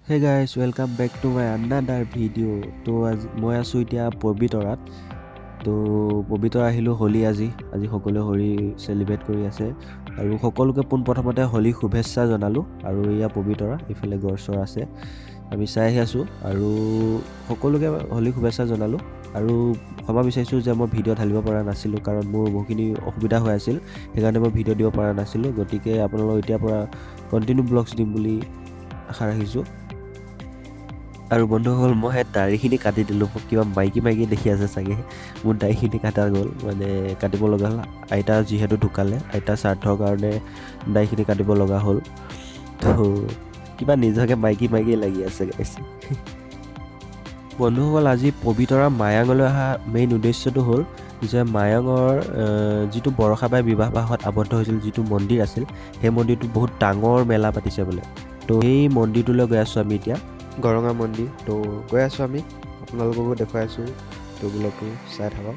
Hey guys, welcome back to my another video. তো আজি মই আছোঁ এতিয়া পবিতৰাত। তো পবিতৰা আহিলোঁ হোলী আজি সকলোৱে হোলী চেলিব্ৰেট কৰি আছে আৰু সকলোকে পোনপ্ৰথমতে হোলী শুভেচ্ছা জনালোঁ। আৰু এয়া পবিতৰা, ইফালে গড়চৰ আছে, আমি চাই আহি আছোঁ আৰু সকলোকে হোলী শুভেচ্ছা জনালোঁ। আৰু ক্ষমা বিচাৰিছোঁ যে মই ভিডিঅ' ঢালিব পৰা নাছিলোঁ, কাৰণ মোৰ বহুখিনি অসুবিধা হৈ আছিল, সেইকাৰণে মই ভিডিঅ' দিব পৰা নাছিলোঁ। গতিকে আপোনালোকক এতিয়াৰ পৰা কণ্টিনিউ ব্লগছ দিম বুলি আশা ৰাখিছোঁ। আৰু বন্ধুসকল, মই সেই দাড়িখিনি কাটি দিলোঁ। কিবা মাইকী দেখি আছে চাগে, মোৰ দাড়িখিনি কাটা গ'ল, মানে কাটিব লগা হ'ল। আইতা যিহেতু ঢুকালে, আইতা স্বাৰ্থৰ কাৰণে দাড়িখিনি কাটিব লগা হ'ল। তো কিবা নিজকে মাইকী লাগি আছে গাইছ। বন্ধুসকল, আজি পবিতৰা মায়াঙলৈ অহা মেইন উদ্দেশ্যটো হ'ল যে মায়াঙৰ যিটো বৰষাবাই বিবাহপাশত আবদ্ধ হৈছিল, যিটো মন্দিৰ আছিল, সেই মন্দিৰটো বহুত ডাঙৰ মেলা পাতিছে বোলে। তো সেই মন্দিৰটোলৈ গৈ আছোঁ আমি এতিয়া, গৰঙা মন্দিৰ। তো গৈ আছোঁ আমি, আপোনালোককো দেখুৱাই আছোঁ। তো ব্লগটো চাই থাকক।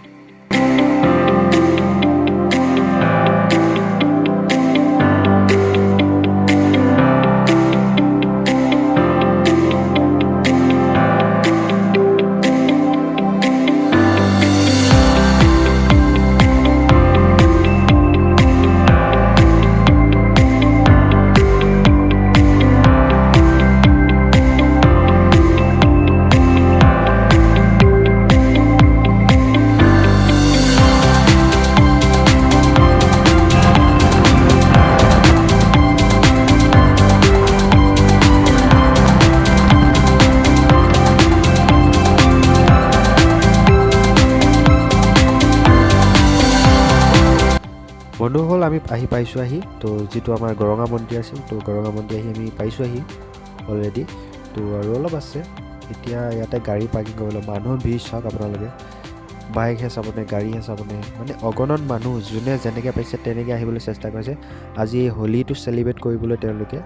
বন্ধুসকল, আমি পাইছোঁ আহি। তো যিটো আমাৰ গৰঙা মন্দিৰ আছিল, তো গৰঙা মন্দিৰ আমি পাইছোঁ আহি অলৰেডি। তো আৰু অলপ আছে, এতিয়া ইয়াতে গাড়ী পাৰ্কিং কৰিবলৈ। মানুহৰ ভিৰ চাওক আপোনালোকে, বাইকহে চাবনে, গাড়ীহে চাবনে, মানে অগণন মানুহ, যোনে যেনেকৈ পাইছে তেনেকৈ আহিবলৈ চেষ্টা কৰিছে। আজি এই হোলীটো চেলিব্ৰেট কৰিবলৈ তেওঁলোকে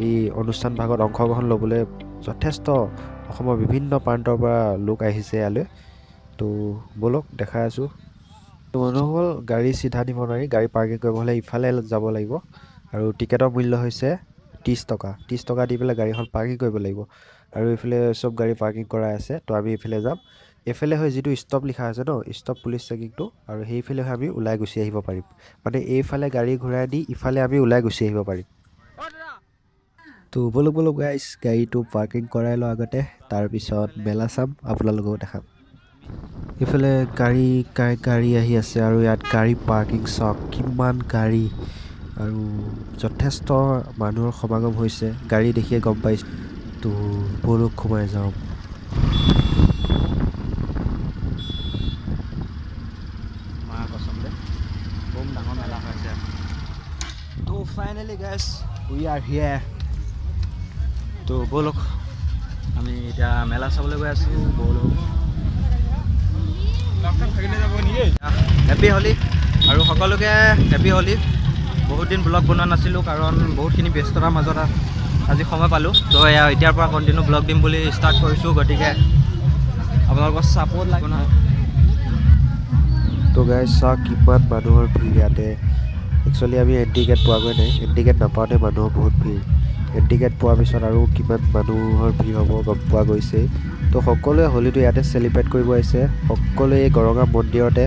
এই অনুষ্ঠান ভাগত অংশগ্ৰহণ ল'বলৈ যথেষ্ট অসমৰ বিভিন্ন প্ৰান্তৰ পৰা লোক আহিছে ইয়ালৈ। তো ব'লক দেখাই আছোঁ। তো বন্ধুসকল, গাড়ী চিধা নিব নোৱাৰি, গাড়ী পাৰ্কিং কৰিব হ'লে ইফালে যাব লাগিব। আৰু টিকেটৰ মূল্য হৈছে 30 টকা। 30 টকা দি পেলাই গাড়ীখন পাৰ্কিং কৰিব লাগিব। আৰু এইফালে চব গাড়ী পাৰ্কিং কৰাই আছে। তো আমি এইফালে যাম। এইফালে হয় যিটো ষ্টপ লিখা আছে ন, ষ্টপ পুলিচ চেকিংটো, আৰু সেইফালে হৈ আমি ওলাই গুচি আহিব পাৰিম। মানে এইফালে গাড়ী ঘূৰাই দি ইফালে আমি ওলাই গুচি আহিব পাৰিম। তো ব'লক গাইছ, গাড়ীটো পাৰ্কিং কৰাই লওঁ আগতে, তাৰপিছত মেলা চাম, আপোনালোকেও দেখাম। এইফালে গাড়ী আহি আছে, আৰু ইয়াত গাড়ী পাৰ্কিং চাওক, কিমান গাড়ী, আৰু যথেষ্ট মানুহৰ সমাগম হৈছে, গাড়ী দেখিয়ে গম পাইছোঁ। তো ব'লক সোমাই যাওঁ। ডাঙৰ মেলা হৈছে। তো ফাইনেলি গাইছ, উই আৰ হিয়াৰ। তো ব'লক, আমি এতিয়া মেলা চাবলৈ গৈ আছোঁ। ব'লক, হেপী হোলী, আৰু সকলোকে হেপী হোলী। বহুত দিন ব্লগ বনোৱা নাছিলোঁ, কাৰণ বহুতখিনি ব্যস্ততাৰ মাজত আজি সময় পালোঁ। তো এতিয়াৰ পৰা কণ্টিনিউ ব্লগ দিম বুলি ষ্টাৰ্ট কৰিছোঁ। গতিকে আপোনালোকৰ ছাপোৰ্ট লাগিব নহয়। তো গাইছ চাওক, কিমান মানুহৰ ভিৰ ইয়াতে। একচুৱেলি আমি এণ্ট্ৰি গেট পোৱাগৈ নাই, এণ্ট্ৰি গেট নাপাওঁতে মানুহৰ বহুত ভিৰ। এণ্ট্ৰি গেট পোৱাৰ পিছত আৰু কিমান মানুহৰ ভিৰ হ'ব গম পোৱা গৈছেই। তো সকলোৱে হোলীটো ইয়াতে চেলিব্ৰেট কৰিব আহিছে। সকলোৱে এই গৰঙা মন্দিৰতে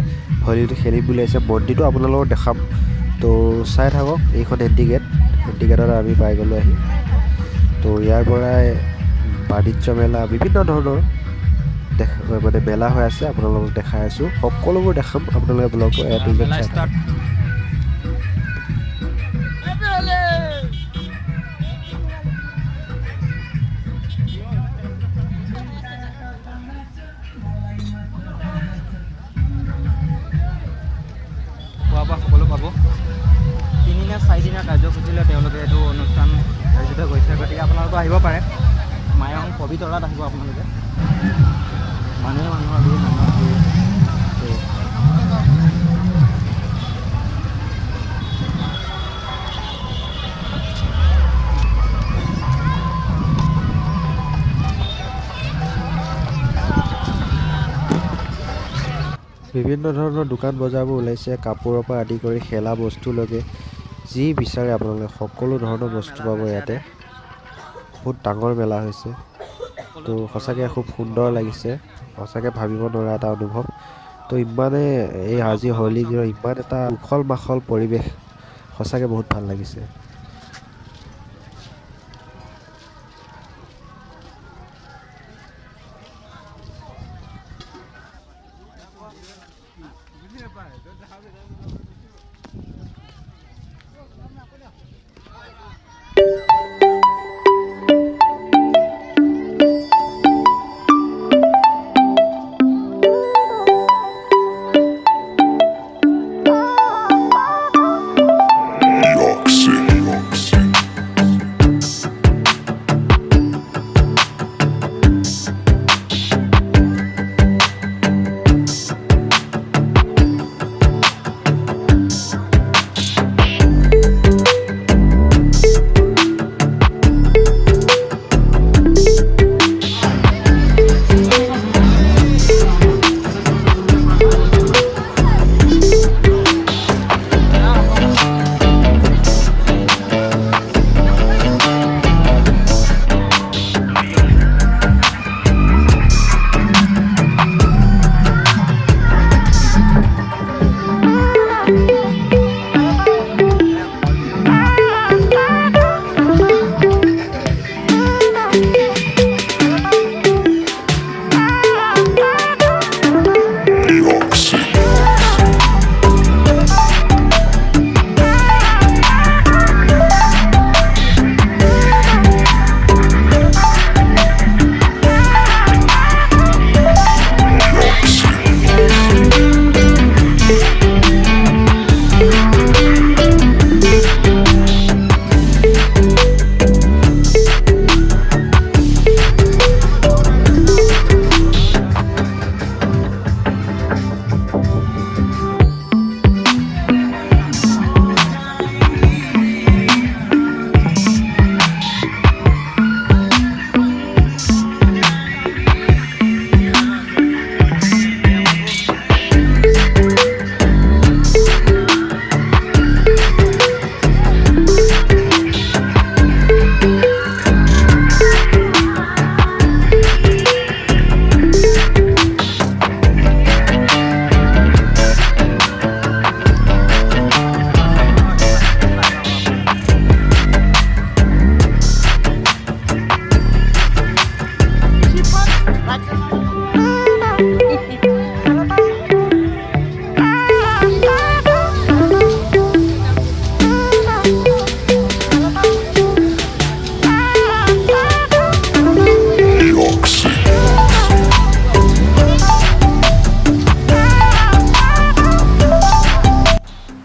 হোলীটো খেলিম বুলি আহিছে। মন্দিৰটো আপোনালোকক দেখাম, তো চাই থাকক। এইখন এণ্ট্ৰি গেটত আমি পাই গ'লোঁ আহি। তো ইয়াৰ পৰাই বাণিজ্য মেলা, বিভিন্ন ধৰণৰ মানে মেলা হৈ আছে, আপোনালোকক দেখাই আছোঁ। সকলোবোৰ দেখাম, আপোনালোকে ব্লগটো এটো জেড চাই থাকক। খোৱা বোৱা সকলো পাব। 3 নে 4 দিনীয়া কাৰ্যসূচীলৈ তেওঁলোকে এইটো অনুষ্ঠান আয়োজিত কৰিছে। গতিকে আপোনালোকে আহিব পাৰে, মায়াং পবিতৰাত আহিব আপোনালোকে। মানুহৰ ভিৰ, বিভিন্ন ধৰণৰ দোকান বজাৰবোৰ ওলাইছে, কাপোৰৰ পৰা আদি কৰি খেলা বস্তুলৈকে যি বিচাৰে আপোনালোকে সকলো ধৰণৰ বস্তু পাব ইয়াতে। বহুত ডাঙৰ মেলা হৈছে তো সঁচাকৈ খুব সুন্দৰ লাগিছে সঁচাকৈ ভাবিব নোৱাৰা এটা অনুভৱ তো ইমানে এই আজি হোলী দিনৰ ইমান এটা উখল মাখল পৰিৱেশ সঁচাকৈ বহুত ভাল লাগিছে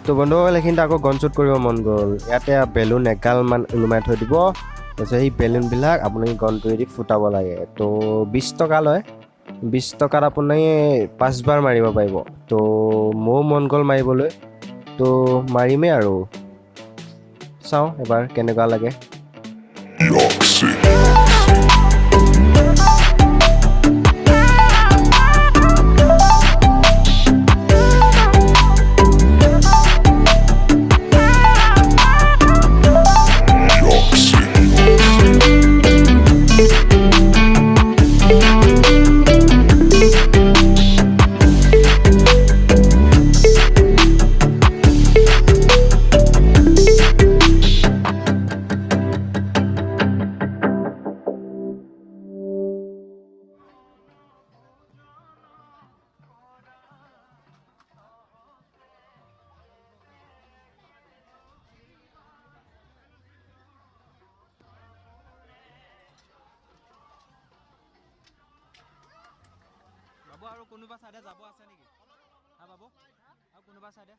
তো বন্ধুসকল এইখিনিতে আকৌ গন শ্বুট কৰিব মন গ'ল ইয়াতে বেলুন এগালমান ওলোমাই থৈ দিব তাৰপিছত সেই বেলুনবিলাক আপুনি গনটোৱেদি ফুটাব লাগে তো 20 টকা লয় 20 টকাত আপুনি 5 বাৰ মাৰিব পাৰিব তো মোৰ মন গ'ল মাৰিবলৈ তো মাৰিমেই আৰু চাওঁ এবাৰ কেনেকুৱা লাগে বাবু আৰু কোনোবা সাইডে যাব আছে নেকি হা বাবু আৰু কোনোবা সাইডে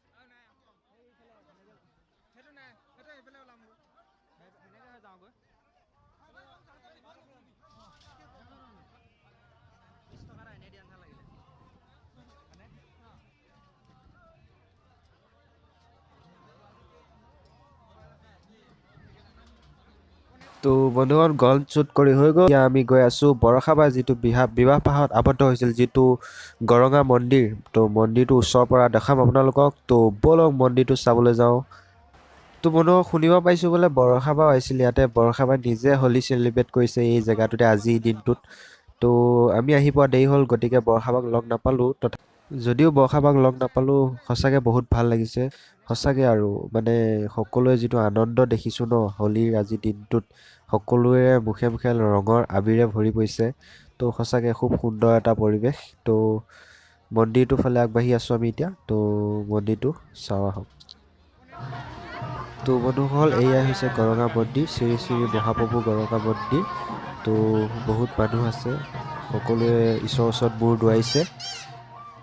হেতু নাই হেতু এইফালে ওলাম গৈ এনেকৈ হৈ যাওঁ গৈ 20 টকা এটা এনে দিয়া নিচিনা লাগিলে মানে তো বন্ধুগণ গন শ্বুট কৰি হৈ গ'ল এতিয়া আমি গৈ আছোঁ বৰষাবাৰ যিটো বিবাহ পাশত আবদ্ধ হৈছিল যিটো গৰঙা মন্দিৰ তো মন্দিৰটো ওচৰৰ পৰা দেখাম আপোনালোকক তো বলক মন্দিৰটো চাবলৈ যাওঁ তো বন্ধু শুনিব পাইছোঁ বোলে বৰষা বা আহিছিল ইয়াতে বৰষা বা নিজে হোলী চেলিব্ৰেট কৰিছে এই জেগাটোতে আজিৰ দিনটোত তো আমি আহি পোৱা দেৰি হ'ল গতিকে বৰষা বাক লগ নাপালোঁ যদিও বৰষা বাক লগ নাপালোঁ সঁচাকৈ বহুত ভাল লাগিছে সঁচাকৈ আৰু মানে সকলোৱে যিটো আনন্দ দেখিছোঁ ন হোলীৰ আজিৰ দিনটোত সকলোৰে মুখে মুখে ৰঙৰ আবিৰে ভৰি পৰিছে তো সঁচাকৈ খুব সুন্দৰ এটা পৰিৱেশ তো মন্দিৰটোৰ ফালে আগবাঢ়ি আছোঁ আমি এতিয়া তো মন্দিৰটো চাওঁ আহক তো বন্ধুসকল এয়াই হৈছে গৰঙা মন্দিৰ শ্ৰী শ্ৰী মহাপ্ৰভু গৰঙা মন্দিৰ তো বহুত মানুহ আছে সকলোৱে ঈশ্বৰৰ ওচৰত মূৰ দুৱাইছে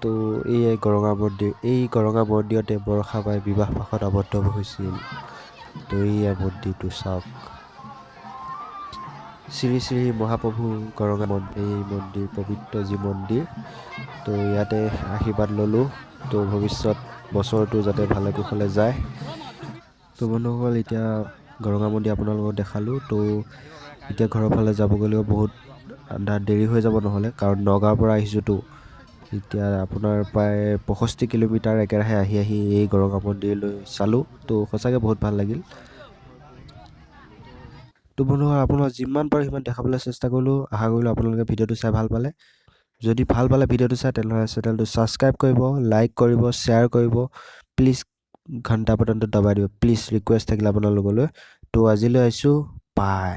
তো এয়াই গৰঙা মন্দিৰ এই গৰঙা মন্দিৰতে বৰষা বাই বিবাহ পাশত আবদ্ধ হৈছিল তো এয়া মন্দিৰটো চাওক শ্ৰী শ্ৰী মহাপ্ৰভু গৰঙা মন্দিৰ এই মন্দিৰ পবিত্ৰ যি মন্দিৰ তো ইয়াতে আশীৰ্বাদ ল'লোঁ তো ভৱিষ্যত বছৰটো যাতে ভালে কুশলে যায় তো বন্ধুসকল এতিয়া গৰঙা মন্দিৰ আপোনালোকক দেখালোঁ তো এতিয়া ঘৰৰ ফালে যাবগৈ লাগিব বহুত দেৰি হৈ যাব নহ'লে কাৰণ নগাঁৱৰ পৰা আহিছোঁতো এতিয়া আপোনাৰ প্ৰায় 65 কিলোমিটাৰ একেৰাহে আহি আহি এই গৰঙা মন্দিৰলৈ চালোঁ তো সঁচাকৈ বহুত ভাল লাগিল তো বন্ধুসকল আপোনালোক যিমান পাৰোঁ সিমান দেখাবলৈ চেষ্টা কৰিলোঁ আশা কৰিলোঁ আপোনালোকে ভিডিঅ'টো চাই ভাল পালে যদি ভাল পালে ভিডিঅ'টো চাই তেনেহ'লে চেনেলটো ছাবস্ক্ৰাইব কৰিব লাইক কৰিব শ্বেয়াৰ কৰিব প্লিজ ঘণ্টা বটনটো দবাই দিব প্লিজ ৰিকুৱেষ্ট থাকিলে আপোনালোকলৈ তো আজিলৈ আহিছোঁ বাই